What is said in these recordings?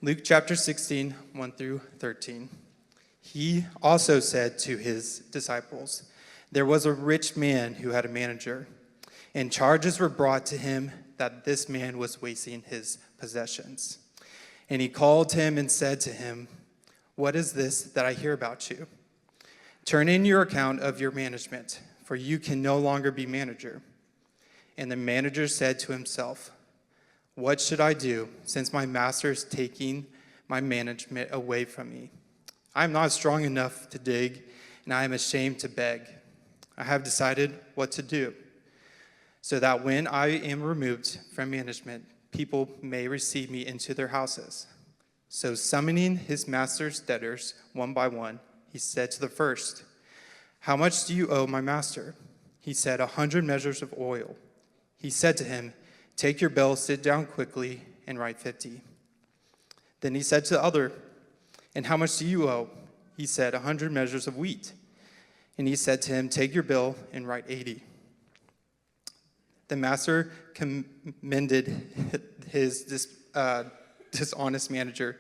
Luke chapter 16, 1 through 13. He also said to his disciples, "There was a rich man who had a manager, and charges were brought to him that this man was wasting his possessions. And he called him and said to him, 'What is this that I hear about you? Turn in your account of your management, for you can no longer be manager.' And the manager said to himself, 'What should I do, since my master is taking my management away from me? I am not strong enough to dig, and I am ashamed to beg. I have decided what to do, so that when I am removed from management, people may receive me into their houses.' So summoning his master's debtors one by one, he said to the first, 'How much do you owe my master?' He said, 100 measures of oil. He said to him, 'Take your bill, sit down quickly, and write 50. Then he said to the other, 'And how much do you owe?' He said, 100 measures of wheat. And he said to him, 'Take your bill and write 80. The master commended his dishonest manager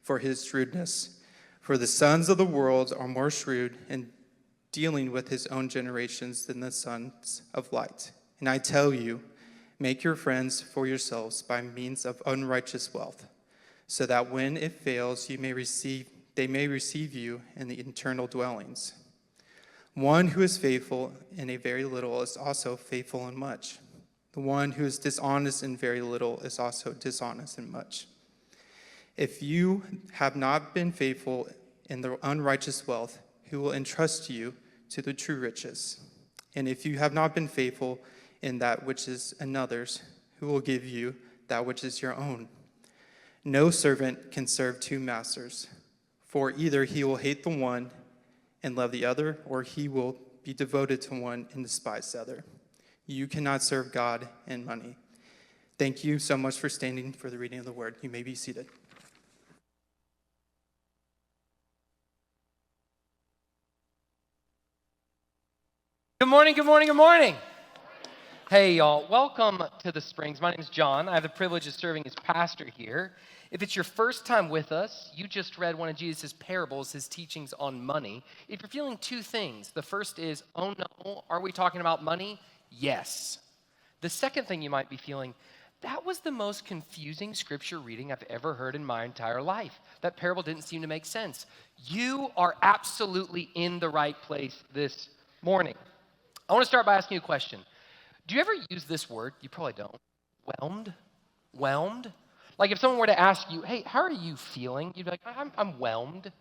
for his shrewdness. For the sons of the world are more shrewd in dealing with his own generations than the sons of light. And I tell you, make your friends for yourselves by means of unrighteous wealth, so that when it fails, they may receive you in the eternal dwellings. One who is faithful in a very little is also faithful in much. The one who is dishonest in very little is also dishonest in much. If you have not been faithful in the unrighteous wealth, who will entrust you to the true riches? And if you have not been faithful in that which is another's, who will give you that which is your own? No servant can serve two masters, for either he will hate the one and love the other, or he will be devoted to one and despise the other. You cannot serve God and money." Thank you so much for standing for the reading of the word. You may be seated. Good morning, good morning, good morning. Hey, y'all. Welcome to the Springs. My name is John. I have the privilege of serving as pastor here. If it's your first time with us, you just read one of Jesus' parables, his teachings on money. If you're feeling two things, the first is, oh no, are we talking about money? Yes. The second thing you might be feeling, that was the most confusing scripture reading I've ever heard in my entire life. That parable didn't seem to make sense. You are absolutely in the right place this morning. I want to start by asking you a question. Do you ever use this word? You probably don't. Whelmed? Whelmed? Like if someone were to ask you, hey, how are you feeling? You'd be like, I'm whelmed,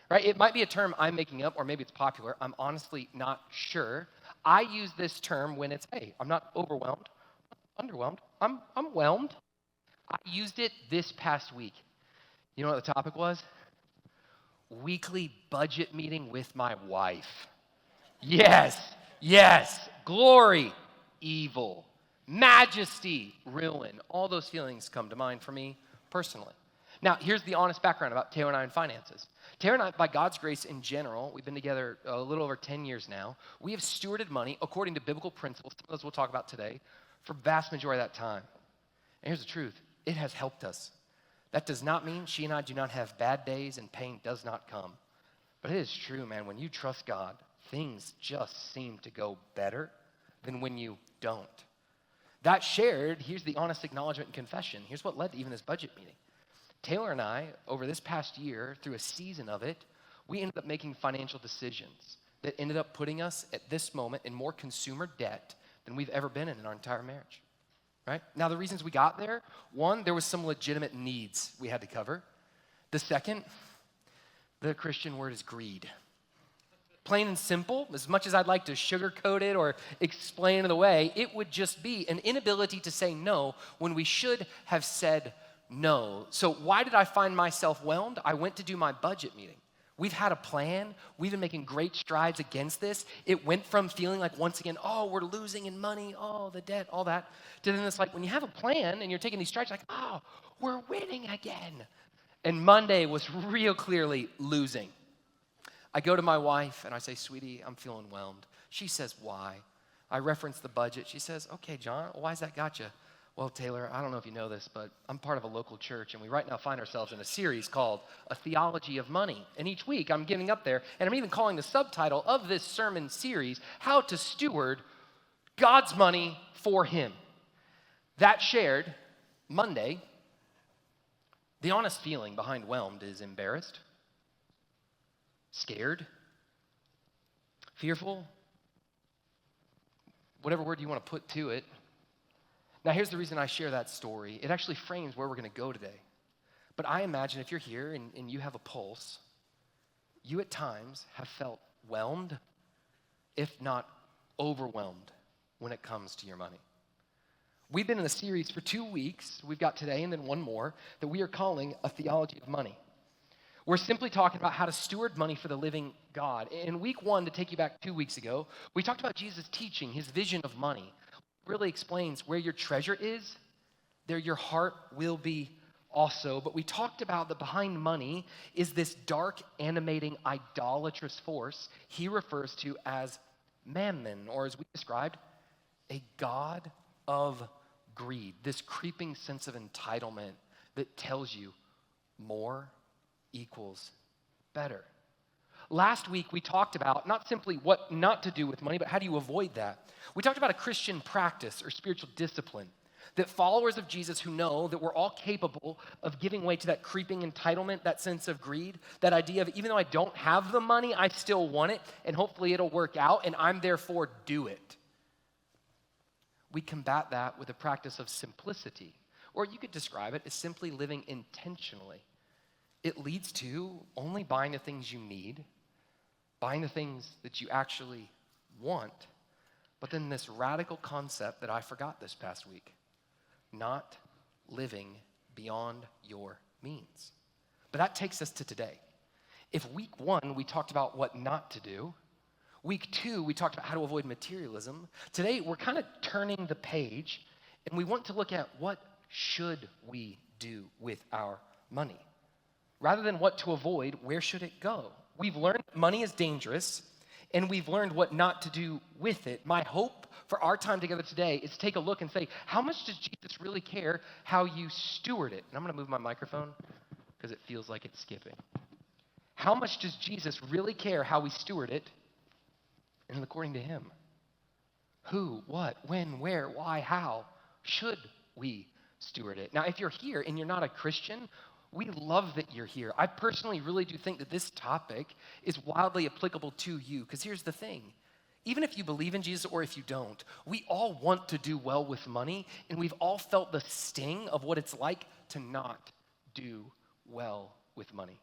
right? It might be a term I'm making up, or maybe it's popular. I'm honestly not sure. I use this term when it's, hey, I'm not overwhelmed, underwhelmed. I'm whelmed. I used it this past week. You know what the topic was? Weekly budget meeting with my wife. Yes. Glory, evil. Majesty, ruin. All those feelings come to mind for me personally. Now, here's the honest background about Taylor and I and finances. Taylor and I, by God's grace in general, we've been together a little over 10 years now. We have stewarded money according to biblical principles, some of those we'll talk about today, for the vast majority of that time. And here's the truth. It has helped us. That does not mean she and I do not have bad days and pain does not come. But it is true, man, when you trust God, things just seem to go better than when you don't. That shared, here's the honest acknowledgement and confession. Here's what led to even this budget meeting. Taylor and I, over this past year, through a season of it, we ended up making financial decisions that ended up putting us at this moment in more consumer debt than we've ever been in our entire marriage, right? Now, the reasons we got there, one, there was some legitimate needs we had to cover. The second, the Christian word is greed. Plain and simple, as much as I'd like to sugarcoat it or explain it away, it would just be an inability to say no when we should have said no. So why did I find myself whelmed? I went to do my budget meeting. We've had a plan. We've been making great strides against this. It went from feeling like, once again, oh, we're losing in money, oh, the debt, all that, to then it's like, when you have a plan and you're taking these strides, like, oh, we're winning again. And Monday was real clearly losing. I go to my wife and I say, sweetie, I'm feeling whelmed. She says, why? I reference the budget. She says, okay, John, why's that got you? Well, Taylor, I don't know if you know this, but I'm part of a local church, and we right now find ourselves in a series called A Theology of Money. And each week I'm getting up there, and I'm even calling the subtitle of this sermon series, How to Steward God's Money for Him. That shared Monday, the honest feeling behind whelmed is embarrassed, scared, fearful, whatever word you want to put to it. Now, here's the reason I share that story. It actually frames where we're going to go today. But I imagine if you're here and you have a pulse, you at times have felt whelmed, if not overwhelmed, when it comes to your money. We've been in a series for 2 weeks. We've got today and then one more that we are calling A Theology of Money. We're simply talking about how to steward money for the living God. In week 1, to take you back 2 weeks ago, we talked about Jesus' teaching, his vision of money. Really explains where your treasure is, there your heart will be also. But we talked about that behind money is this dark, animating, idolatrous force he refers to as mammon, or as we described, a god of greed, this creeping sense of entitlement that tells you more equals better. Last week, we talked about not simply what not to do with money, but how do you avoid that. We talked about a Christian practice or spiritual discipline that followers of Jesus who know that we're all capable of giving way to that creeping entitlement, that sense of greed, that idea of even though I don't have the money, I still want it, and hopefully it'll work out, and I'm therefore do it. We combat that with a practice of simplicity, or you could describe it as simply living intentionally. It leads to only buying the things you need, buying the things that you actually want, but then this radical concept that I forgot this past week, not living beyond your means. But that takes us to today. If week 1, we talked about what not to do, week 2, we talked about how to avoid materialism, today we're kind of turning the page and we want to look at what should we do with our money. Rather than what to avoid, where should it go? We've learned money is dangerous, and we've learned what not to do with it. My hope for our time together today is to take a look and say, how much does Jesus really care how you steward it? And I'm going to move my microphone because it feels like it's skipping. How much does Jesus really care how we steward it? And according to him, who, what, when, where, why, how should we steward it? Now, if you're here and you're not a Christian, we love that you're here. I personally really do think that this topic is wildly applicable to you, because here's the thing. Even if you believe in Jesus or if you don't, we all want to do well with money, and we've all felt the sting of what it's like to not do well with money.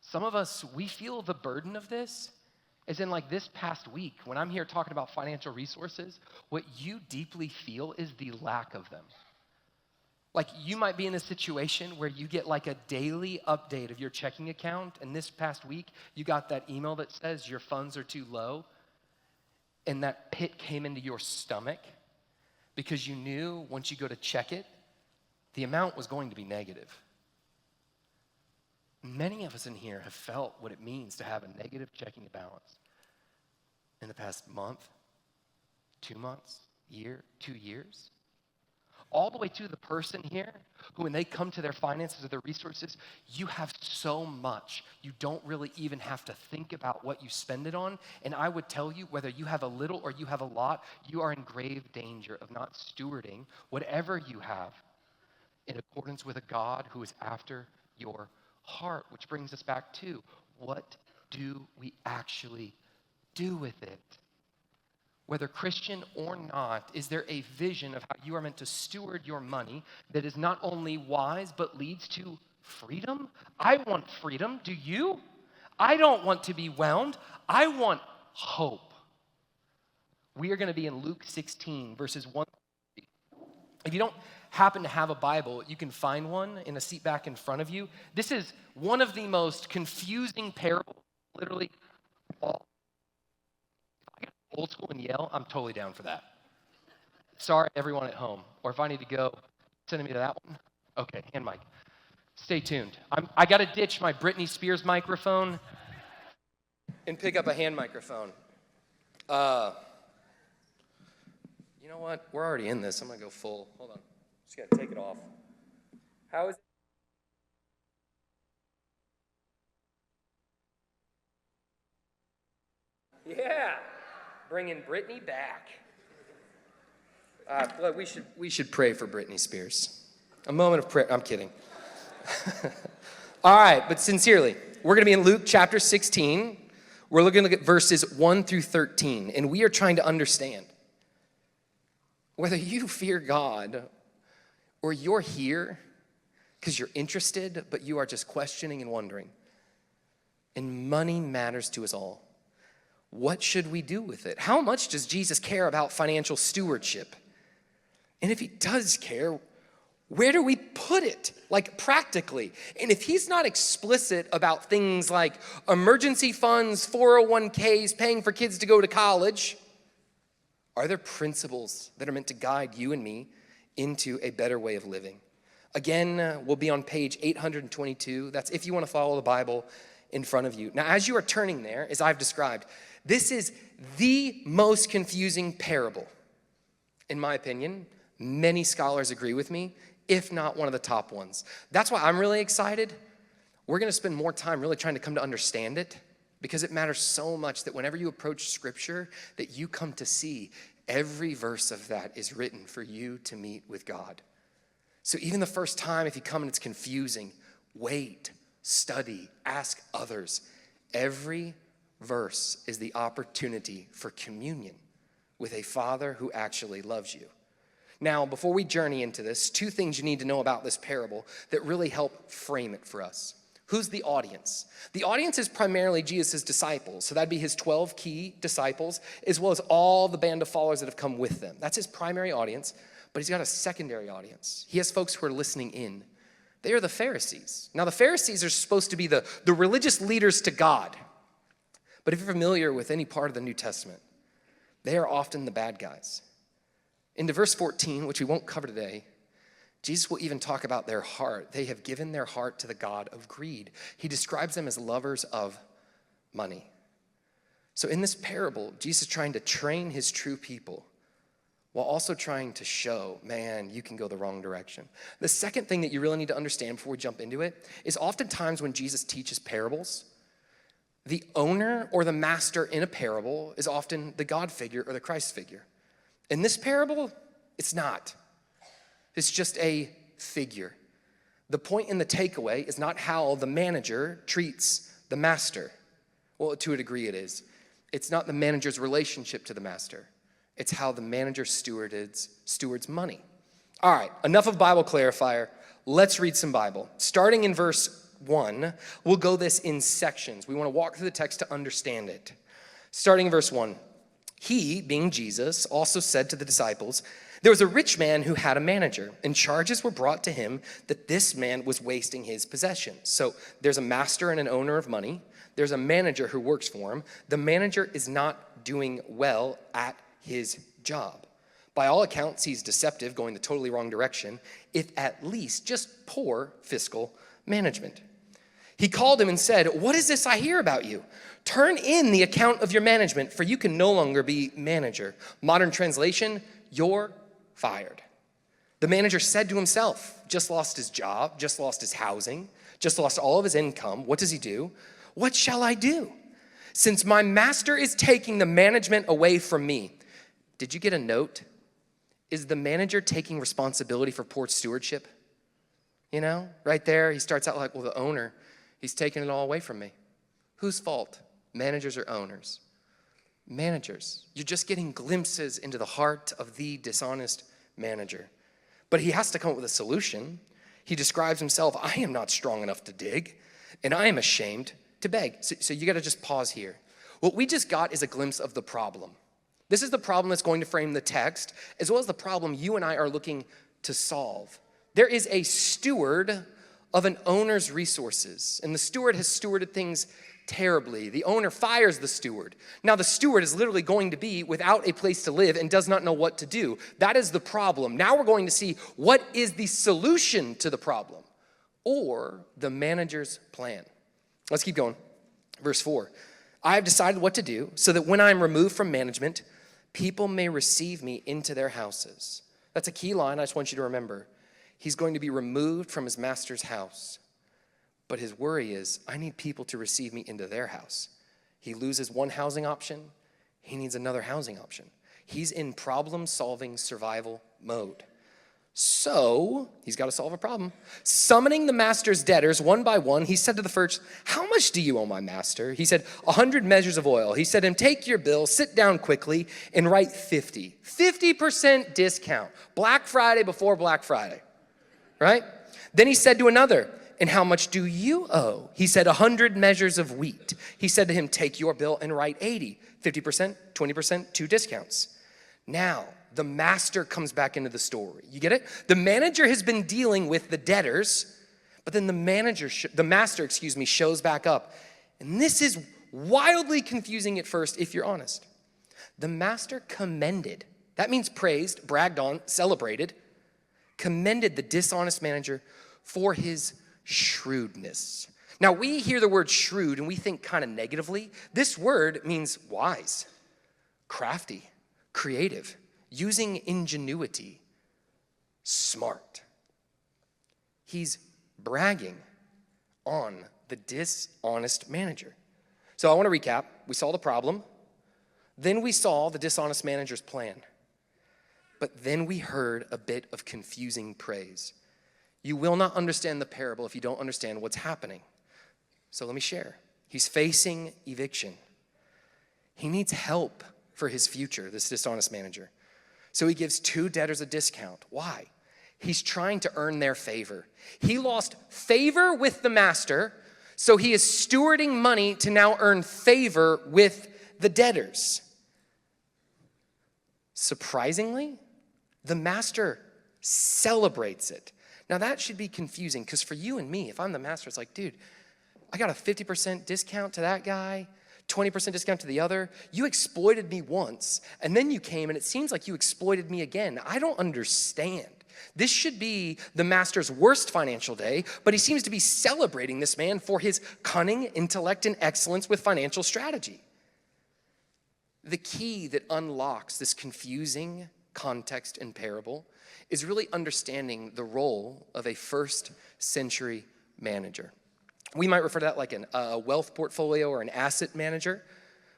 Some of us, we feel the burden of this, as in like this past week, when I'm here talking about financial resources, what you deeply feel is the lack of them. Like you might be in a situation where you get like a daily update of your checking account, and this past week you got that email that says your funds are too low, and that pit came into your stomach because you knew once you go to check it, the amount was going to be negative. Many of us in here have felt what it means to have a negative checking balance in the past month, 2 months, year, 2 years. All the way to the person here who, when they come to their finances or their resources, you have so much, you don't really even have to think about what you spend it on. And I would tell you, whether you have a little or you have a lot, you are in grave danger of not stewarding whatever you have in accordance with a God who is after your heart. Which brings us back to, what do we actually do with it? Whether Christian or not, is there a vision of how you are meant to steward your money that is not only wise, but leads to freedom? I want freedom. Do you? I don't want to be whelmed. I want hope. We are going to be in Luke 16, verses 1. If you don't happen to have a Bible, you can find one in a seat back in front of you. This is one of the most confusing parables, literally all. Old school and yell, I'm totally down for that. Sorry, everyone at home. Or if I need to go, send me to that one. Okay, hand mic. Stay tuned. I got to ditch my Britney Spears microphone and pick up a hand microphone. You know what? We're already in this. I'm going to go full. Hold on. Just got to take it off. How is it? Yeah. Bringing Britney back. Well, we should pray for Britney Spears. A moment of prayer. I'm kidding. All right, but sincerely, we're going to be in Luke chapter 16. We're looking to look at verses 1 through 13, and we are trying to understand whether you fear God or you're here because you're interested, but you are just questioning and wondering. And money matters to us all. What should we do with it? How much does Jesus care about financial stewardship? And if he does care, where do we put it, like practically? And if he's not explicit about things like emergency funds, 401ks, paying for kids to go to college, are there principles that are meant to guide you and me into a better way of living? Again, we'll be on page 822. That's if you want to follow the Bible in front of you. Now, as you are turning there, as I've described, this is the most confusing parable, in my opinion. Many scholars agree with me, if not one of the top ones. That's why I'm really excited. We're going to spend more time really trying to come to understand it, because it matters so much that whenever you approach Scripture, that you come to see every verse of that is written for you to meet with God. So even the first time, if you come and it's confusing, wait, study, ask others. Every verse is the opportunity for communion with a Father who actually loves you. Now, before we journey into this, two things you need to know about this parable that really help frame it for us. Who's the audience? The audience is primarily Jesus' disciples. So that'd be his 12 key disciples, as well as all the band of followers that have come with them. That's his primary audience, but he's got a secondary audience. He has folks who are listening in. They are the Pharisees. Now, the Pharisees are supposed to be the religious leaders to God. But if you're familiar with any part of the New Testament, they are often the bad guys. Into verse 14, which we won't cover today, Jesus will even talk about their heart. They have given their heart to the god of greed. He describes them as lovers of money. So in this parable, Jesus is trying to train his true people while also trying to show, man, you can go the wrong direction. The second thing that you really need to understand before we jump into it is oftentimes when Jesus teaches parables, the owner or the master in a parable is often the God figure or the Christ figure. In this parable, it's not. It's just a figure. The point and the takeaway is not how the manager treats the master. Well, to a degree it is. It's not the manager's relationship to the master. It's how the manager stewards money. All right, enough of Bible clarifier. Let's read some Bible. Starting in verse 1, we'll go this in sections. We want to walk through the text to understand it. Starting in verse 1. He, being Jesus, also said to the disciples, there was a rich man who had a manager, and charges were brought to him that this man was wasting his possessions. So there's a master and an owner of money. There's a manager who works for him. The manager is not doing well at his job. By all accounts, he's deceptive, going the totally wrong direction, if at least just poor fiscal management. He called him and said, what is this I hear about you? Turn in the account of your management, for you can no longer be manager. Modern translation, you're fired. The manager said to himself, just lost his job, just lost his housing, just lost all of his income. What does he do? What shall I do? Since my master is taking the management away from me. Did you get a note? Is the manager taking responsibility for poor stewardship? You know, right there, he starts out like, well, the owner, he's taking it all away from me. Whose fault? Managers or owners? Managers. You're just getting glimpses into the heart of the dishonest manager. But he has to come up with a solution. He describes himself, I am not strong enough to dig, and I am ashamed to beg. So you got to just pause here. What we just got is a glimpse of the problem. This is the problem that's going to frame the text, as well as the problem you and I are looking to solve. There is a steward of an owner's resources, and the steward has stewarded things terribly. The owner fires the steward. Now the steward is literally going to be without a place to live and does not know what to do. That is the problem. Now we're going to see what is the solution to the problem or the manager's plan. Let's keep going. Verse 4. I have decided what to do so that when I am removed from management, people may receive me into their houses. That's a key line I just want you to remember. He's going to be removed from his master's house. But his worry is, I need people to receive me into their house. He loses one housing option, he needs another housing option. He's in problem-solving survival mode. So, he's got to solve a problem. Summoning the master's debtors one by one, he said to the first, how much do you owe my master? He said, 100 measures of oil. He said to him, take your bill, sit down quickly, and write 50. 50% discount. Black Friday before Black Friday, right? Then he said to another, and how much do you owe? He said, 100 measures of wheat. He said to him, take your bill and write 80. 50%, 20%, 2 discounts. Now, the master comes back into the story. You get it? The manager has been dealing with the debtors, but then the master shows back up. And this is wildly confusing at first, if you're honest. The master commended, that means praised, bragged on, celebrated, commended the dishonest manager for his shrewdness. Now, we hear the word shrewd and we think kind of negatively. This word means wise, crafty, creative, using ingenuity, smart. He's bragging on the dishonest manager. So I want to recap. We saw the problem. Then we saw the dishonest manager's plan. But then we heard a bit of confusing praise. You will not understand the parable if you don't understand what's happening. So let me share. He's facing eviction. He needs help for his future, this dishonest manager. So he gives 2 debtors a discount. Why? He's trying to earn their favor. He lost favor with the master, so he is stewarding money to now earn favor with the debtors. Surprisingly, the master celebrates it. Now that should be confusing because for you and me, if I'm the master, it's like, dude, I got a 50% discount to that guy, 20% discount to the other. You exploited me once, and then you came, and it seems like you exploited me again. I don't understand. This should be the master's worst financial day, but he seems to be celebrating this man for his cunning, intellect, and excellence with financial strategy. The key that unlocks this confusing context and parable is really understanding the role of a first-century manager. We might refer to that like a wealth portfolio or an asset manager,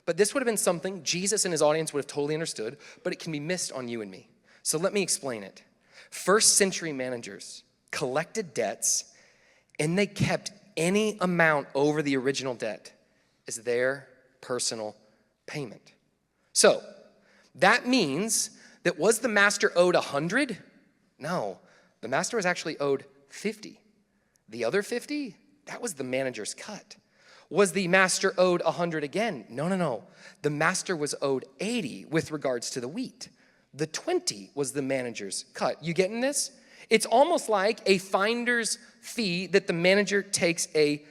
but this would have been something Jesus and his audience would have totally understood, but it can be missed on you and me. So let me explain it. First-century managers collected debts, and they kept any amount over the original debt as their personal payment. So that means that was the master owed 100? No, the master was actually owed 50. The other 50? That was the manager's cut. Was the master owed 100 again? No. The master was owed 80 with regards to the wheat. The 20 was the manager's cut. You getting this? It's almost like a finder's fee that the manager takes a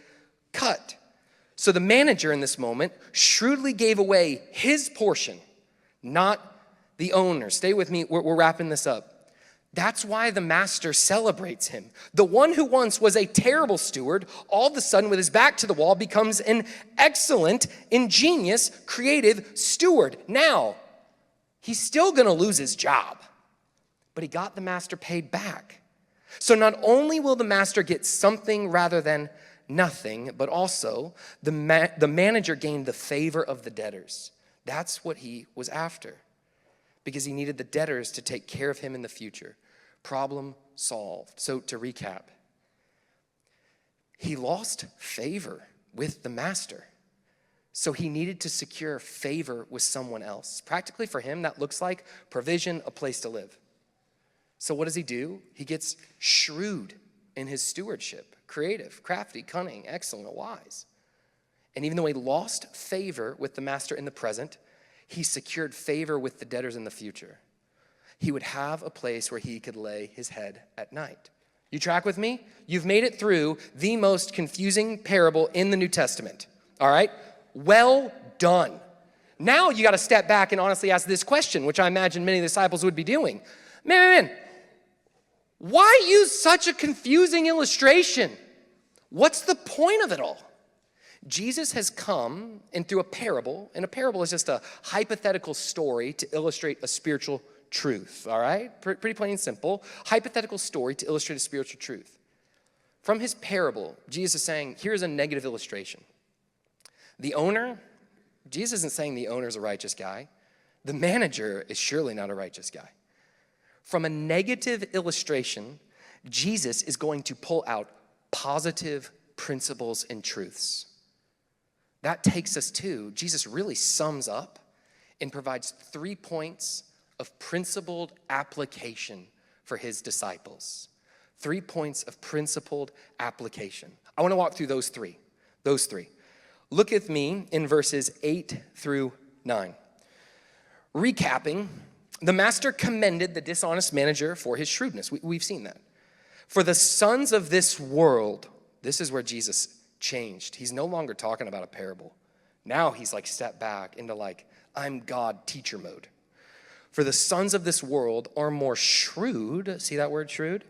cut. So the manager in this moment shrewdly gave away his portion, not the owner. Stay with me, we're wrapping this up. That's why the master celebrates him. The one who once was a terrible steward, all of a sudden with his back to the wall becomes an excellent, ingenious, creative steward. Now, he's still gonna lose his job, but he got the master paid back. So not only will the master get something rather than nothing, but also the manager gained the favor of the debtors. That's what he was after, because he needed the debtors to take care of him in the future. Problem solved. So to recap, he lost favor with the master. So he needed to secure favor with someone else. Practically for him, that looks like provision, a place to live. So what does he do? He gets shrewd in his stewardship. Creative, crafty, cunning, excellent, wise. And even though he lost favor with the master in the present, he secured favor with the debtors in the future. He would have a place where he could lay his head at night. You track with me? You've made it through the most confusing parable in the New Testament. All right? Well done. Now you got to step back and honestly ask this question, which I imagine many disciples would be doing. Man, why use such a confusing illustration? What's the point of it all? Jesus has come and through a parable, and a parable is just a hypothetical story to illustrate a spiritual truth, all right? Pretty plain and simple. Hypothetical story to illustrate a spiritual truth. From his parable, Jesus is saying, here's a negative illustration. The owner, Jesus isn't saying the owner is a righteous guy. The manager is surely not a righteous guy. From a negative illustration, Jesus is going to pull out positive principles and truths. That takes us to, Jesus really sums up and provides 3 points of principled application for his disciples. 3 points of principled application. I want to walk through those three. Look with me in verses 8 through 9. Recapping, the master commended the dishonest manager for his shrewdness. We've seen that. For the sons of this world, this is where Jesus changed. He's no longer talking about a parable. Now he's like stepped back into like, I'm God teacher mode. For the sons of this world are more shrewd, see that word shrewd,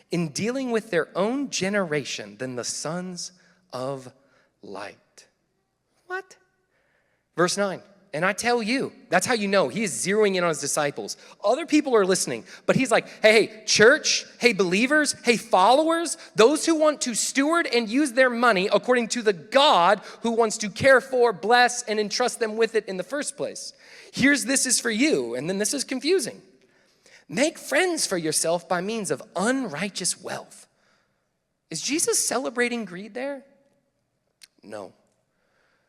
in dealing with their own generation than the sons of light. What? Verse 9. And I tell you, that's how you know he is zeroing in on his disciples. Other people are listening, but he's like, hey, church, hey, believers, hey, followers, those who want to steward and use their money according to the God who wants to care for, bless, and entrust them with it in the first place. This is for you, and then this is confusing. Make friends for yourself by means of unrighteous wealth. Is Jesus celebrating greed there? No.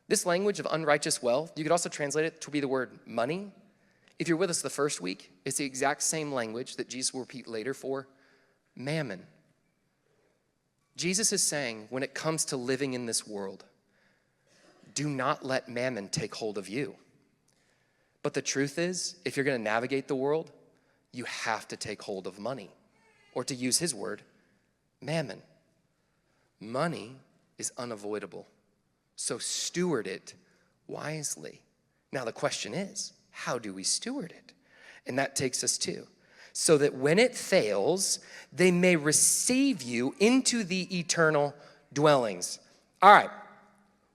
This language of unrighteous wealth, you could also translate it to be the word money. If you're with us the first week, it's the exact same language that Jesus will repeat later for mammon. Jesus is saying, when it comes to living in this world, do not let mammon take hold of you. But the truth is, if you're going to navigate the world, you have to take hold of money. Or to use his word, mammon. Money is unavoidable. So steward it wisely. Now the question is, how do we steward it? And that takes us to, so that when it fails, they may receive you into the eternal dwellings. All right,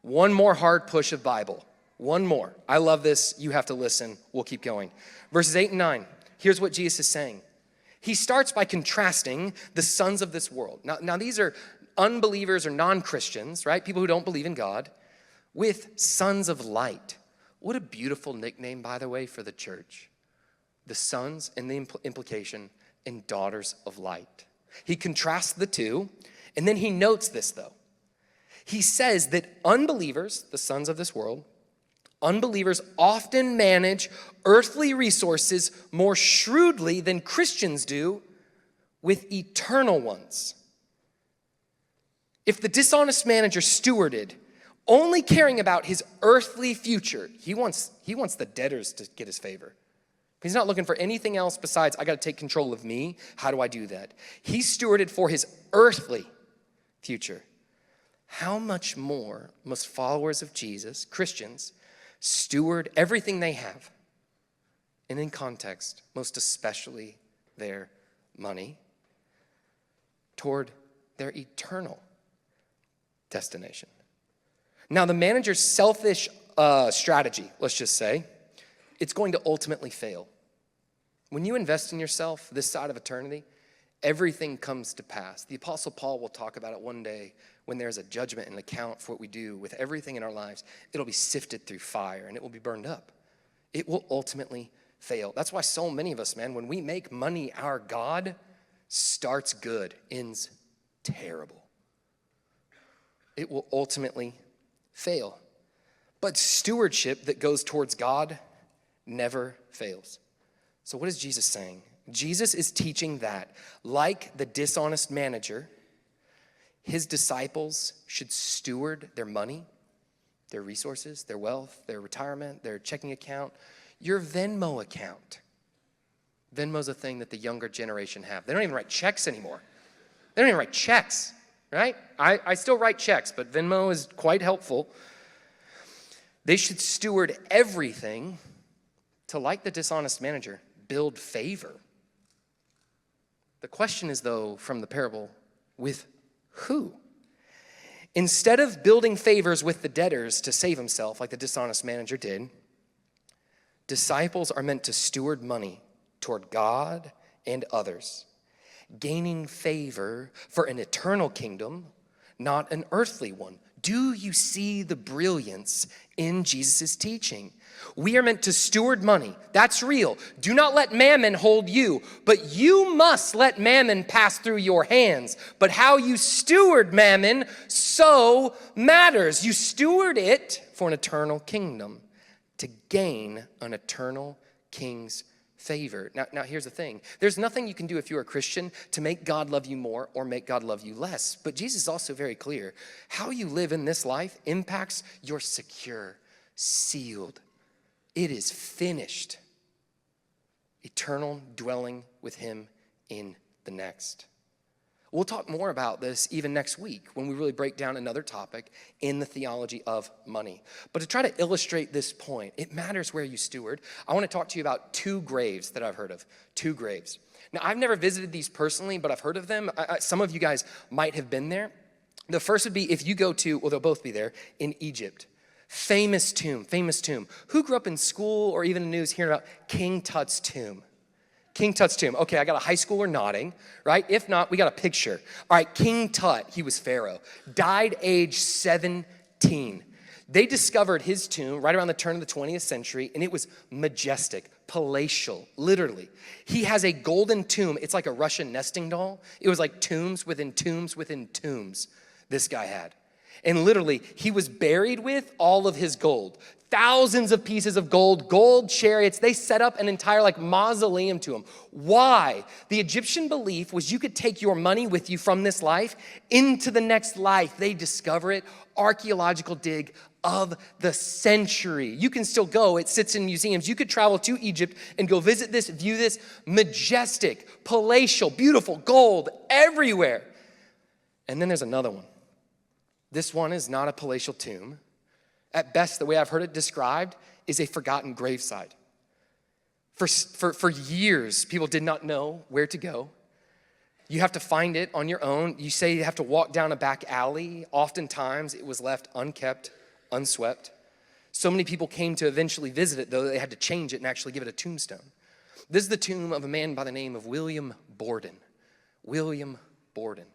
one more hard push of Bible. One more. I love this. You have to listen. We'll keep going. Verses 8 and 9. Here's what Jesus is saying. He starts by contrasting the sons of this world. Now these are unbelievers or non-Christians, right? People who don't believe in God, with sons of light. What a beautiful nickname, by the way, for the church. The sons, and the implication, and daughters of light. He contrasts the two, and then he notes this, though. He says that unbelievers, the sons of this world, unbelievers often manage earthly resources more shrewdly than Christians do with eternal ones. If the dishonest manager stewarded, only caring about his earthly future, he wants the debtors to get his favor. He's not looking for anything else besides, I got to take control of me. How do I do that? He stewarded for his earthly future. How much more must followers of Jesus, Christians, steward everything they have? And in context, most especially their money, toward their eternal destination. Now, the manager's selfish strategy, let's just say, it's going to ultimately fail. When you invest in yourself this side of eternity, everything comes to pass. The Apostle Paul will talk about it one day when there's a judgment and account for what we do with everything in our lives. It'll be sifted through fire and it will be burned up. It will ultimately fail. That's why so many of us, man, when we make money our God, starts good, ends terrible. It will ultimately fail. But stewardship that goes towards God never fails. So what is Jesus saying? Jesus is teaching that, like the dishonest manager, his disciples should steward their money, their resources, their wealth, their retirement, their checking account, your Venmo account. Venmo's a thing that the younger generation have. They don't even write checks anymore. They don't even write checks. Right? I still write checks, but Venmo is quite helpful. They should steward everything to, like the dishonest manager, build favor. The question is, though, from the parable, with who? Instead of building favors with the debtors to save himself, like the dishonest manager did, disciples are meant to steward money toward God and others, gaining favor for an eternal kingdom, not an earthly one. Do you see the brilliance in Jesus' teaching? We are meant to steward money. That's real. Do not let mammon hold you, but you must let mammon pass through your hands. But how you steward mammon so matters. You steward it for an eternal kingdom to gain an eternal king's favor. Now here's the thing. There's nothing you can do if you're a Christian to make God love you more or make God love you less. But Jesus is also very clear. How you live in this life impacts your secure, sealed, it is finished, eternal dwelling with him in the next. We'll talk more about this even next week when we really break down another topic in the theology of money. But to try to illustrate this point, it matters where you steward. I want to talk to you about 2 graves that I've heard of. 2 graves. Now, I've never visited these personally, but I've heard of them. Some of you guys might have been there. The first would be if you go to, well, they'll both be there, in Egypt. Famous tomb. Who grew up in school or even in the news hearing about King Tut's tomb? King Tut's tomb. Okay, I got a high schooler nodding, right? If not, we got a picture. All right, King Tut, he was Pharaoh, died age 17. They discovered his tomb right around the turn of the 20th century, and it was majestic, palatial, literally. He has a golden tomb. It's like a Russian nesting doll. It was like tombs within tombs within tombs this guy had. And literally, he was buried with all of his gold. Thousands of pieces of gold chariots. They set up an entire mausoleum to him. Why? The Egyptian belief was you could take your money with you from this life into the next life. They discover it. Archaeological dig of the century. You can still go. It sits in museums. You could travel to Egypt and go visit this, view this. Majestic, palatial, beautiful, gold everywhere. And then there's another one. This one is not a palatial tomb. At best, the way I've heard it described is a forgotten gravesite. For years, people did not know where to go. You have to find it on your own. You say you have to walk down a back alley. Oftentimes, it was left unkept, unswept. So many people came to eventually visit it, though they had to change it and actually give it a tombstone. This is the tomb of a man by the name of William Borden. William Borden.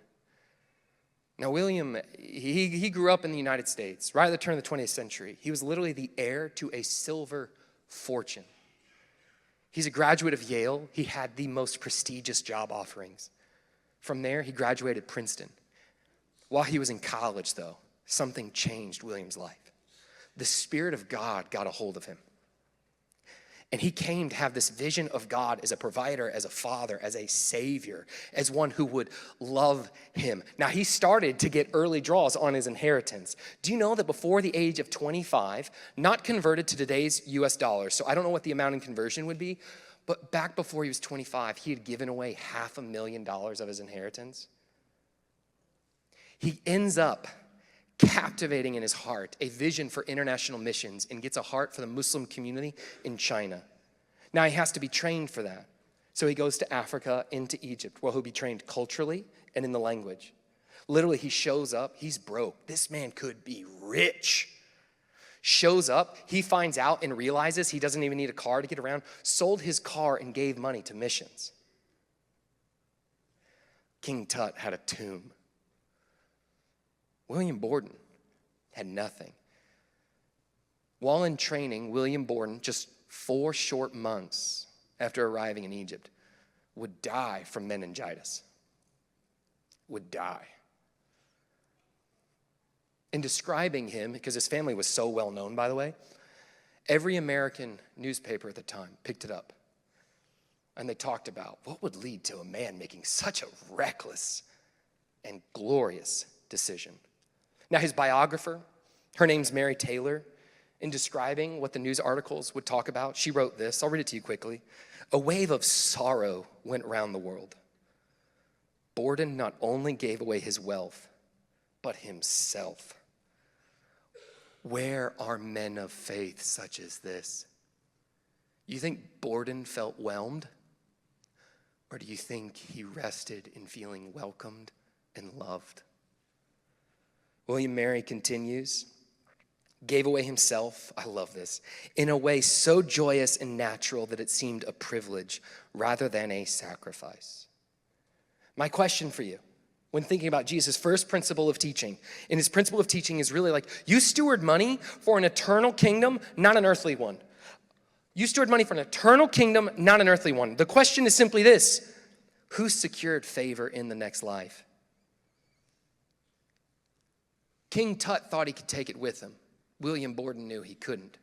Now, William, he grew up in the United States, right at the turn of the 20th century. He was literally the heir to a silver fortune. He's a graduate of Yale. He had the most prestigious job offerings. From there, he graduated Princeton. While he was in college, though, something changed William's life. The Spirit of God got a hold of him. And he came to have this vision of God as a provider, as a father, as a savior, as one who would love him. Now, he started to get early draws on his inheritance. Do you know that before the age of 25, not converted to today's US dollars, so I don't know what the amount in conversion would be, but back before he was 25, he had given away $500,000 of his inheritance. He ends up captivating in his heart a vision for international missions and gets a heart for the Muslim community in China. Now he has to be trained for that. So he goes to Africa, into Egypt, where he'll be trained culturally and in the language. Literally, he shows up, he's broke. This man could be rich. Shows up, he finds out and realizes he doesn't even need a car to get around, sold his car and gave money to missions. King Tut had a tomb. William Borden had nothing. While in training, William Borden, just 4 short months after arriving in Egypt, would die from meningitis. Would die. In describing him, because his family was so well known, by the way, every American newspaper at the time picked it up. And they talked about what would lead to a man making such a reckless and glorious decision. Now, his biographer, her name's Mary Taylor, in describing what the news articles would talk about, she wrote this. I'll read it to you quickly. A wave of sorrow went round the world. Borden not only gave away his wealth, but himself. Where are men of faith such as this? You think Borden felt whelmed? Or do you think he rested in feeling welcomed and loved? William Mary continues, gave away himself, I love this, in a way so joyous and natural that it seemed a privilege rather than a sacrifice. My question for you, when thinking about Jesus' first principle of teaching, and his principle of teaching is really like, you steward money for an eternal kingdom, not an earthly one. You steward money for an eternal kingdom, not an earthly one. The question is simply this: who secured favor in the next life? King Tut thought he could take it with him. William Borden knew he couldn't.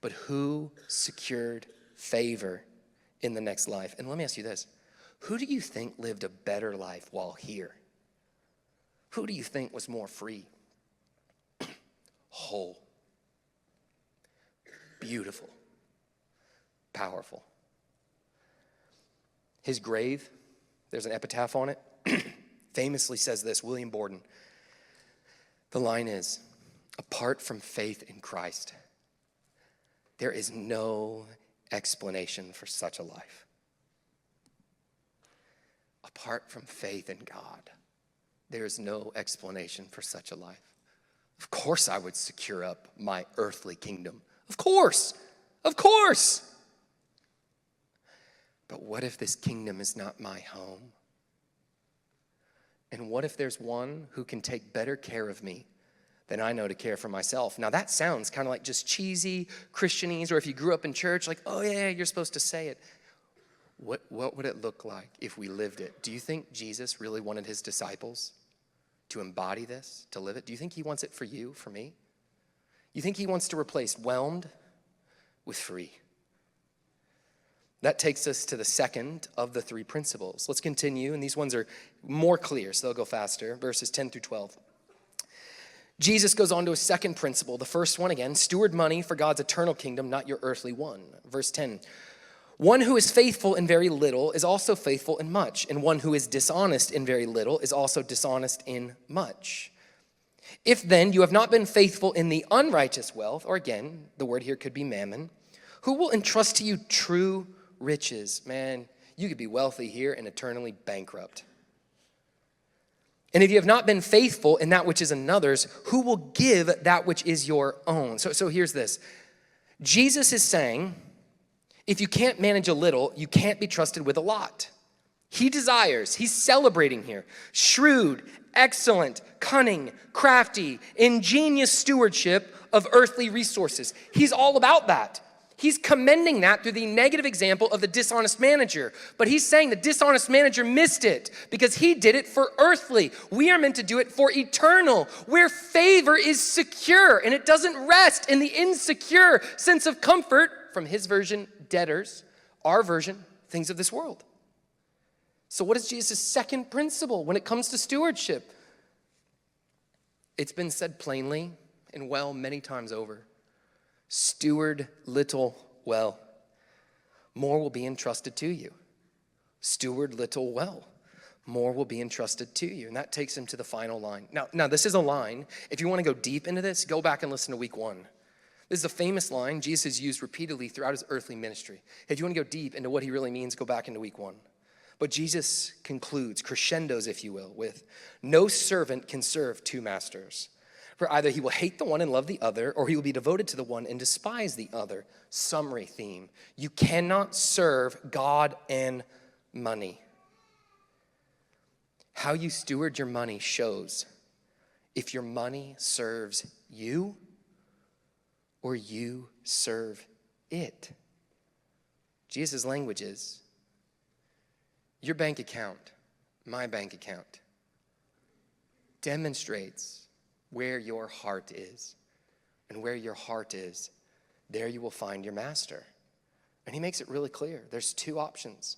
But who secured favor in the next life? And let me ask you this. Who do you think lived a better life while here? Who do you think was more free? Whole. Beautiful. Powerful. His grave, there's an epitaph on it, famously says this, William Borden. The line is, apart from faith in Christ, there is no explanation for such a life. Apart from faith in God, there is no explanation for such a life. Of course I would secure up my earthly kingdom. Of course. Of course. But what if this kingdom is not my home? And what if there's one who can take better care of me than I know to care for myself? Now that sounds kind of like just cheesy Christianese, or if you grew up in church, like, oh yeah, you're supposed to say it. What would it look like if we lived it? Do you think Jesus really wanted his disciples to embody this, to live it? Do you think he wants it for you, for me? You think he wants to replace whelmed with free? That takes us to the second of the three principles. Let's continue, and these ones are more clear, so they'll go faster. Verses 10 through 12. Jesus goes on to a second principle. The first one, again, steward money for God's eternal kingdom, not your earthly one. Verse 10. One who is faithful in very little is also faithful in much, and one who is dishonest in very little is also dishonest in much. If then you have not been faithful in the unrighteous wealth, or again, the word here could be mammon, who will entrust to you true riches? Man, you could be wealthy here and eternally bankrupt. And if you have not been faithful in that which is another's, who will give that which is your own? So here's this. Jesus is saying, if you can't manage a little, you can't be trusted with a lot. He's celebrating here, shrewd, excellent, cunning, crafty, ingenious stewardship of earthly resources. He's all about that. He's commending that through the negative example of the dishonest manager. But he's saying the dishonest manager missed it because he did it for earthly. We are meant to do it for eternal, where favor is secure and it doesn't rest in the insecure sense of comfort from his version, debtors, our version, things of this world. So what is Jesus' second principle when it comes to stewardship? It's been said plainly and well many times over. Steward little well, more will be entrusted to you. Steward little well, more will be entrusted to you. And that takes him to the final line. Now this is a line. If you want to go deep into this, go back and listen to week 1. This is a famous line Jesus used repeatedly throughout his earthly ministry. If you want to go deep into what he really means, go back into week 1. But Jesus concludes, crescendos, if you will, with, no servant can serve two masters. For either he will hate the one and love the other, or he will be devoted to the one and despise the other. Summary theme. You cannot serve God and money. How you steward your money shows if your money serves you or you serve it. Jesus' language is, your bank account, my bank account, demonstrates where your heart is. And where your heart is, there you will find your master. And he makes it really clear. There's two options.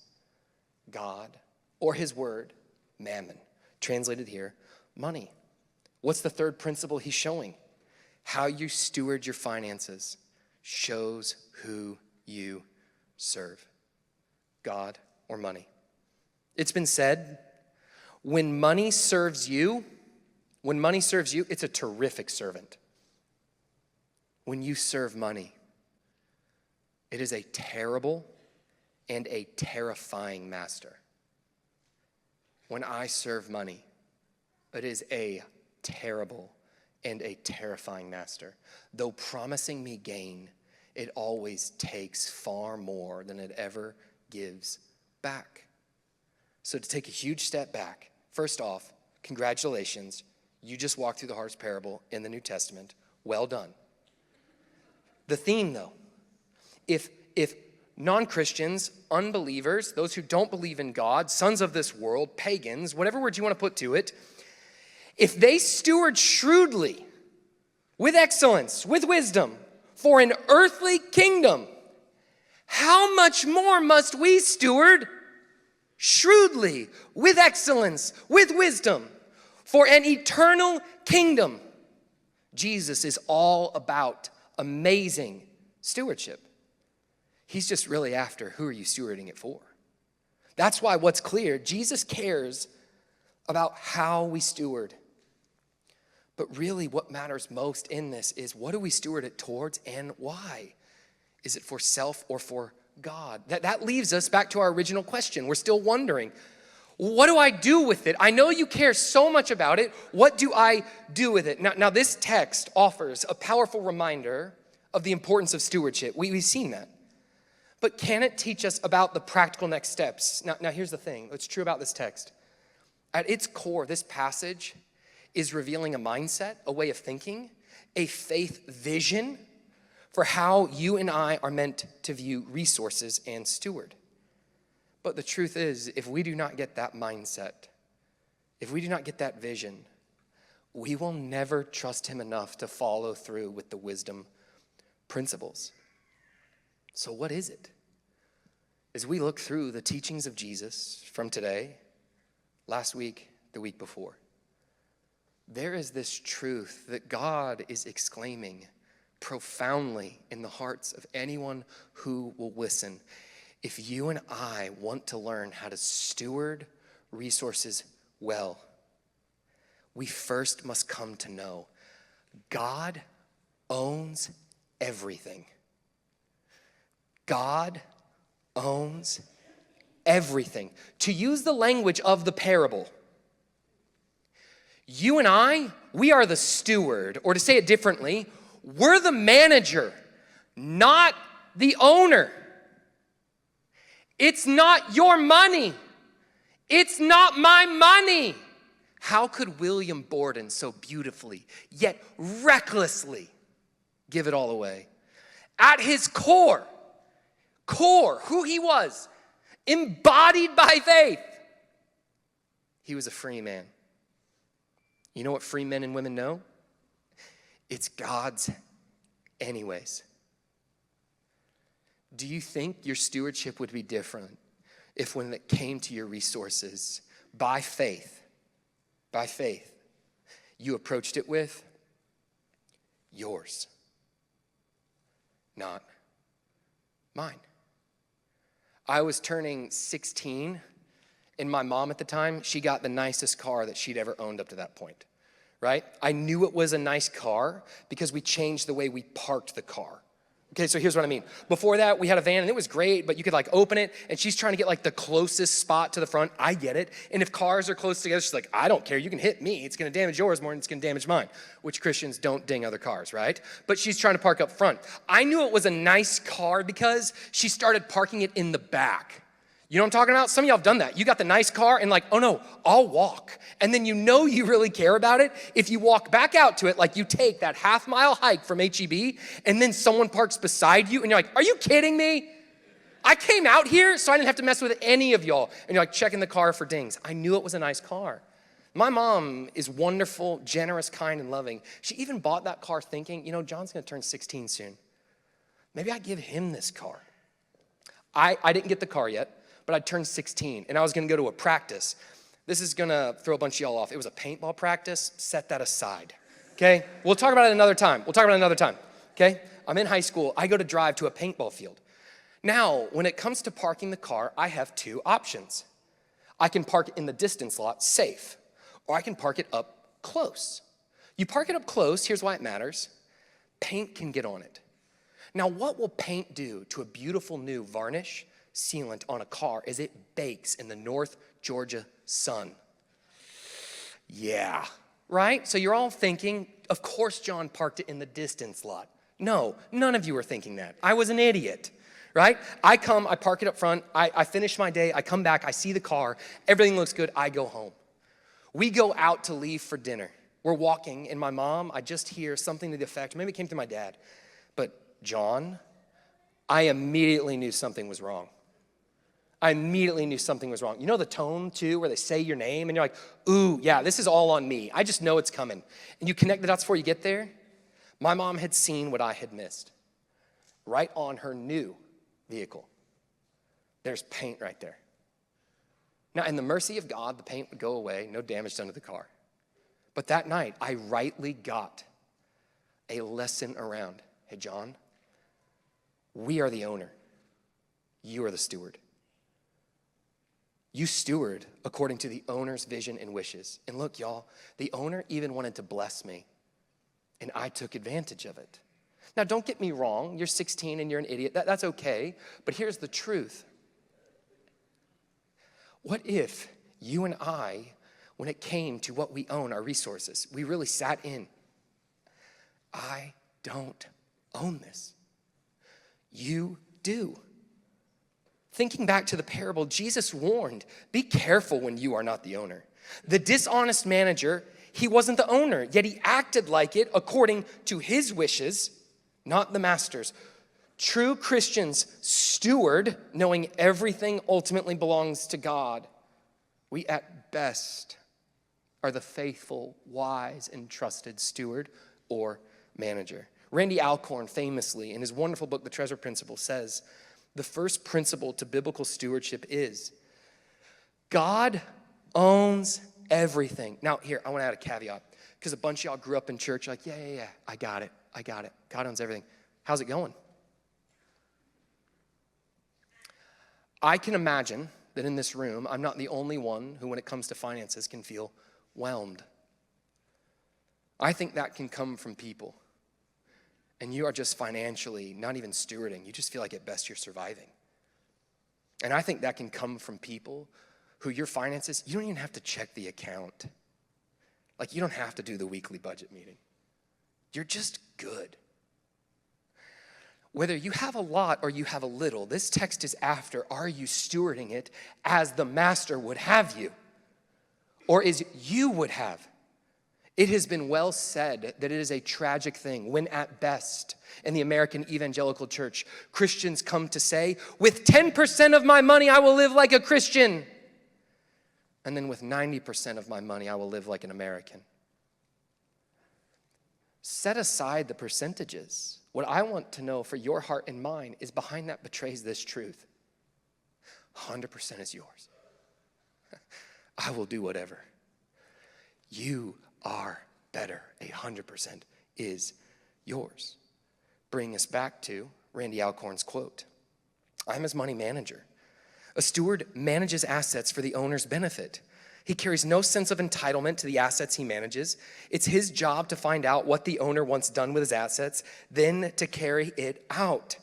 God or his word, mammon. Translated here, money. What's the third principle he's showing? How you steward your finances shows who you serve. God or money. It's been said, when money serves you, it's a terrific servant. When you serve money, it is a terrible and a terrifying master. When I serve money, it is a terrible and a terrifying master. Though promising me gain, it always takes far more than it ever gives back. So to take a huge step back, first off, congratulations. You just walked through the hardest parable in the New Testament. Well done. The theme, though, if non-Christians, unbelievers, those who don't believe in God, sons of this world, pagans, whatever word you want to put to it, if they steward shrewdly, with excellence, with wisdom, for an earthly kingdom, how much more must we steward shrewdly, with excellence, with wisdom, for an eternal kingdom? Jesus is all about amazing stewardship. He's just really after, who are you stewarding it for? That's why what's clear, Jesus cares about how we steward. But really what matters most in this is, what do we steward it towards and why? Is it for self or for God? That leaves us back to our original question. We're still wondering, what do I do with it? I know you care so much about it. What do I do with it? Now this text offers a powerful reminder of the importance of stewardship. We've seen that. But can it teach us about the practical next steps? Now here's the thing. What's true about this text? At its core, this passage is revealing a mindset, a way of thinking, a faith vision for how you and I are meant to view resources and steward. But the truth is, if we do not get that mindset, if we do not get that vision, we will never trust him enough to follow through with the wisdom principles. So what is it? As we look through the teachings of Jesus from today, last week, the week before, there is this truth that God is exclaiming profoundly in the hearts of anyone who will listen. If you and I want to learn how to steward resources well, we first must come to know God owns everything. God owns everything. To use the language of the parable, you and I, we are the steward, or to say it differently, we're the manager, not the owner. It's not your money. It's not my money. How could William Borden so beautifully, yet recklessly, give it all away? At his core, who he was, embodied by faith, he was a free man. You know what free men and women know? It's God's anyways. Do you think your stewardship would be different if when it came to your resources, by faith, you approached it with yours, not mine? I was turning 16, and my mom at the time, she got the nicest car that she'd ever owned up to that point, right? I knew it was a nice car because we changed the way we parked the car. Okay, so here's what I mean. Before that, we had a van, and it was great, but you could open it, and she's trying to get the closest spot to the front. I get it. And if cars are close together, she's like, I don't care. You can hit me. It's going to damage yours more than it's going to damage mine, which Christians don't ding other cars, right? But she's trying to park up front. I knew it was a nice car because she started parking it in the back. You know what I'm talking about? Some of y'all have done that. You got the nice car and oh no, I'll walk. And then you know you really care about it if you walk back out to it, you take that half-mile hike from H-E-B, and then someone parks beside you, and you're like, are you kidding me? I came out here so I didn't have to mess with any of y'all. And you're checking the car for dings. I knew it was a nice car. My mom is wonderful, generous, kind, and loving. She even bought that car thinking, John's gonna turn 16 soon. Maybe I give him this car. I didn't get the car yet, but I turned 16, and I was gonna go to a practice. This is gonna throw a bunch of y'all off. It was a paintball practice. Set that aside, okay? We'll talk about it another time. Okay? I'm in high school. I go to drive to a paintball field. Now, when it comes to parking the car, I have two options. I can park it in the distance lot, safe, or I can park it up close. You park it up close, here's why it matters. Paint can get on it. Now, what will paint do to a beautiful new varnish sealant on a car as it bakes in the North Georgia sun? Yeah, right? So you're all thinking, of course John parked it in the distance lot. No, none of you were thinking that. I was an idiot, right? I park it up front, I finish my day, I come back, I see the car, everything looks good, I go home. We go out to leave for dinner. We're walking, and my mom, I just hear something to the effect, maybe it came through my dad, but John, I immediately knew something was wrong. I immediately knew something was wrong. You know the tone, too, where they say your name, and you're like, ooh, yeah, this is all on me. I just know it's coming. And you connect the dots before you get there. My mom had seen what I had missed. Right on her new vehicle. There's paint right there. Now, in the mercy of God, the paint would go away, no damage done to the car. But that night, I rightly got a lesson around, hey, John, we are the owner. You are the steward. You steward according to the owner's vision and wishes. And look, y'all, the owner even wanted to bless me, and I took advantage of it. Now, don't get me wrong. You're 16 and you're an idiot. That's okay. But here's the truth. What if you and I, when it came to what we own, our resources, we really sat in, I don't own this. You do. Thinking back to the parable, Jesus warned, be careful when you are not the owner. The dishonest manager, he wasn't the owner, yet he acted like it according to his wishes, not the master's. True Christians steward, knowing everything ultimately belongs to God. We at best are the faithful, wise, and trusted steward or manager. Randy Alcorn famously, in his wonderful book, The Treasure Principle, says, the first principle to biblical stewardship is God owns everything. Now, here, I want to add a caveat, because a bunch of y'all grew up in church like, yeah, I got it. God owns everything. How's it going? I can imagine that in this room, I'm not the only one who, when it comes to finances, can feel whelmed. I think that can come from people. And you are just financially not even stewarding. You just feel like at best you're surviving. And I think that can come from people who your finances, you don't even have to check the account. Like you don't have to do the weekly budget meeting. You're just good. Whether you have a lot or you have a little, this text is after, are you stewarding it as the master would have you? Or as you would have? It has been well said that it is a tragic thing when at best in the American evangelical church, Christians come to say, with 10% of my money, I will live like a Christian. And then with 90% of my money, I will live like an American. Set aside the percentages. What I want to know for your heart and mind is behind that betrays this truth. 100% is yours. I will do whatever. You are better. 100% is yours. Bring us back to Randy Alcorn's quote. I'm his money manager. A steward manages assets for the owner's benefit. He carries no sense of entitlement to the assets he manages. It's his job to find out what the owner wants done with his assets, then to carry it out.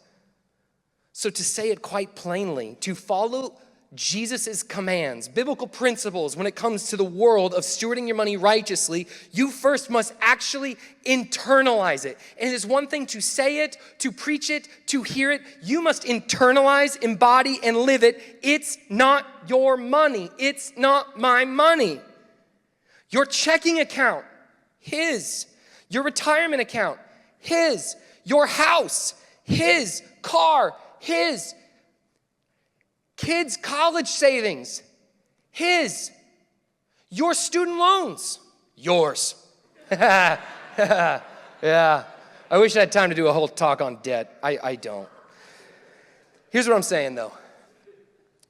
So to say it quite plainly, to follow Jesus' commands, biblical principles when it comes to the world of stewarding your money righteously, you first must actually internalize it. And it is one thing to say it, to preach it, to hear it. You must internalize, embody, and live it. It's not your money. It's not my money. Your checking account, his. Your retirement account, his. Your house, his. Car, his. Kids' college savings, his. Your student loans, yours. Yeah, I wish I had time to do a whole talk on debt. I don't. Here's what I'm saying though.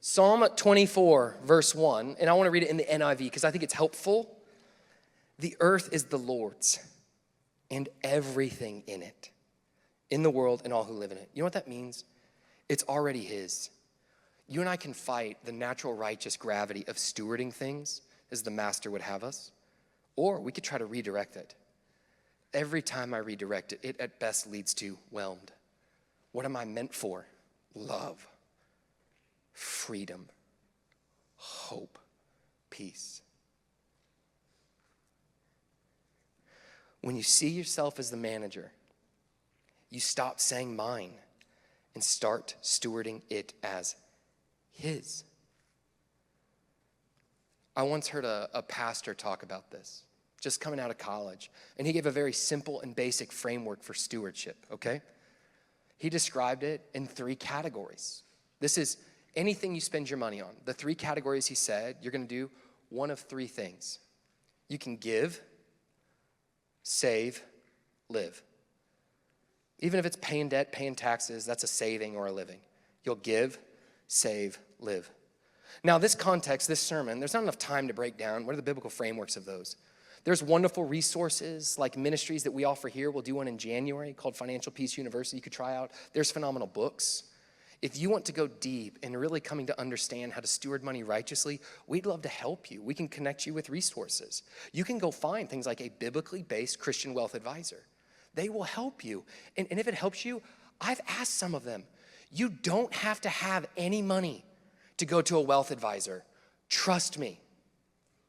Psalm 24, verse 1, and I want to read it in the NIV because I think it's helpful. The earth is the Lord's and everything in it, in the world and all who live in it. You know what that means? It's already his. You and I can fight the natural righteous gravity of stewarding things as the master would have us, or we could try to redirect it. Every time I redirect it, it at best leads to whelmed. What am I meant for? Love, freedom, hope, peace. When you see yourself as the manager, you stop saying mine and start stewarding it as his. I once heard a pastor talk about this, just coming out of college, and he gave a very simple and basic framework for stewardship, okay? He described it in 3 categories. This is anything you spend your money on. The 3 categories he said, you're gonna do one of 3 things. You can give, save, live. Even if it's paying debt, paying taxes, that's a saving or a living. You'll give, save, live. Now, this context, this sermon, there's not enough time to break down what are the biblical frameworks of those. There's wonderful resources like ministries that we offer here. We'll do one in January called Financial Peace University you could try out. There's phenomenal books. If you want to go deep in really coming to understand how to steward money righteously, we'd love to help you. We can connect you with resources. You can go find things like a biblically based Christian wealth advisor. They will help you. And if it helps you, I've asked some of them, you don't have to have any money to go to a wealth advisor. Trust me.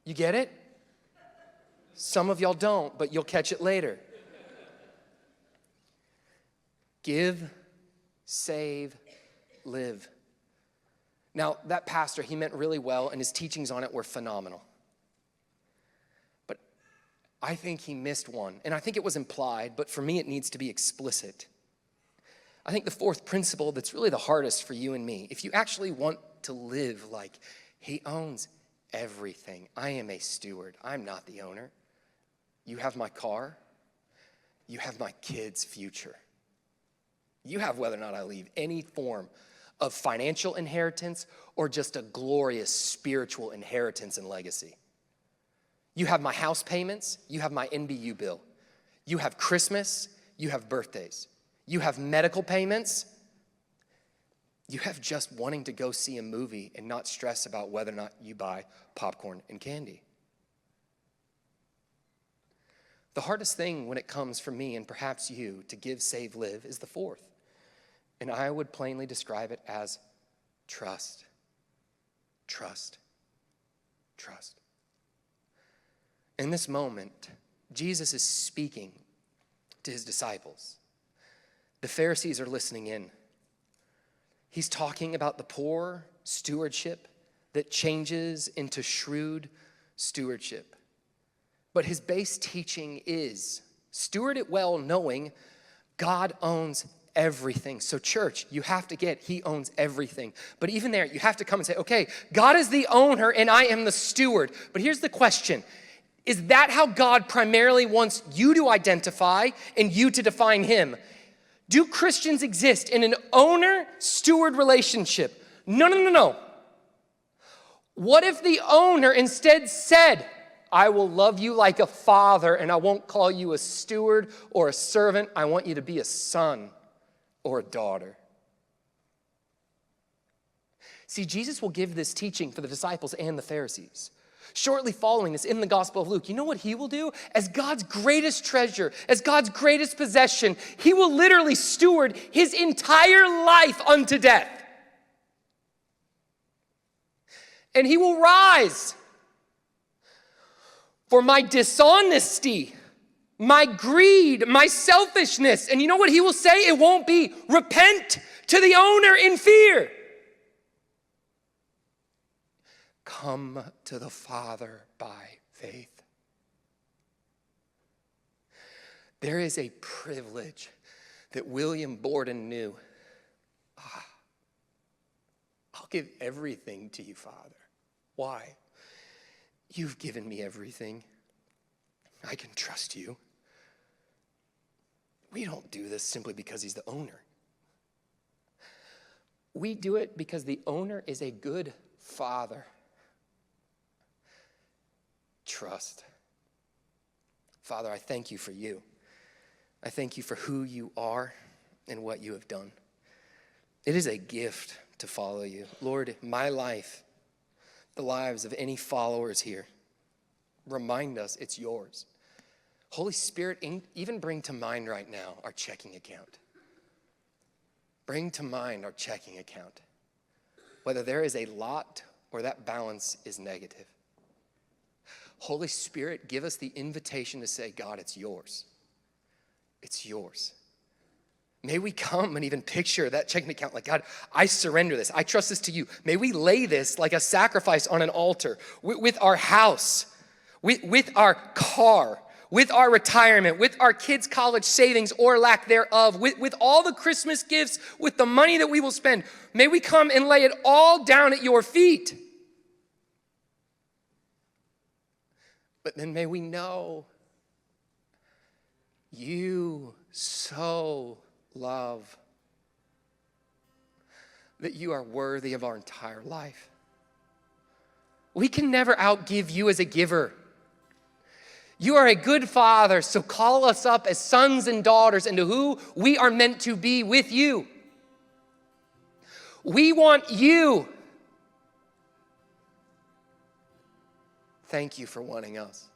You get it? Some of y'all don't, but you'll catch it later. Give, save, live. Now, that pastor, he meant really well, and his teachings on it were phenomenal. But I think he missed one, and I think it was implied, but for me, it needs to be explicit. I think the 4th principle that's really the hardest for you and me, if you actually want to live like he owns everything. I am a steward. I'm not the owner. You have my car. You have my kids' future. You have whether or not I leave any form of financial inheritance or just a glorious spiritual inheritance and legacy. You have my house payments. You have my NBU bill. You have Christmas. You have birthdays. You have medical payments. You have just wanting to go see a movie and not stress about whether or not you buy popcorn and candy. The hardest thing when it comes for me and perhaps you to give, save, live is the 4th. And I would plainly describe it as trust. Trust. Trust. In this moment, Jesus is speaking to his disciples. The Pharisees are listening in. He's talking about the poor stewardship that changes into shrewd stewardship. But his base teaching is steward it well, knowing God owns everything. So church, you have to get he owns everything. But even there, you have to come and say, okay, God is the owner and I am the steward. But here's the question. Is that how God primarily wants you to identify and you to define him? Do Christians exist in an owner-steward relationship? No. What if the owner instead said, I will love you like a father and I won't call you a steward or a servant. I want you to be a son or a daughter. See, Jesus will give this teaching for the disciples and the Pharisees. Shortly following this in the Gospel of Luke, you know what he will do? As God's greatest treasure, as God's greatest possession, he will literally steward his entire life unto death. And he will rise for my dishonesty, my greed, my selfishness. And you know what he will say? It won't be repent to the owner in fear. Come to the Father by faith. There is a privilege that William Borden knew. I'll give everything to you, Father. Why? You've given me everything. I can trust you. We don't do this simply because he's the owner. We do it because the owner is a good father. Trust. Father, I thank you for you. I thank you for who you are and what you have done. It is a gift to follow you. Lord, my life, the lives of any followers here, remind us it's yours. Holy Spirit, even bring to mind right now our checking account. Bring to mind our checking account, whether there is a lot or that balance is negative. Holy Spirit, give us the invitation to say, God, it's yours. It's yours. May we come and even picture that checking account like, God, I surrender this. I trust this to you. May we lay this like a sacrifice on an altar with our house, with our car, with our retirement, with our kids' college savings or lack thereof, with all the Christmas gifts, with the money that we will spend. May we come and lay it all down at your feet. But then may we know you so love that you are worthy of our entire life. We can never outgive you as a giver. You are a good father, so call us up as sons and daughters into who we are meant to be with you. We want you. Thank you for wanting us.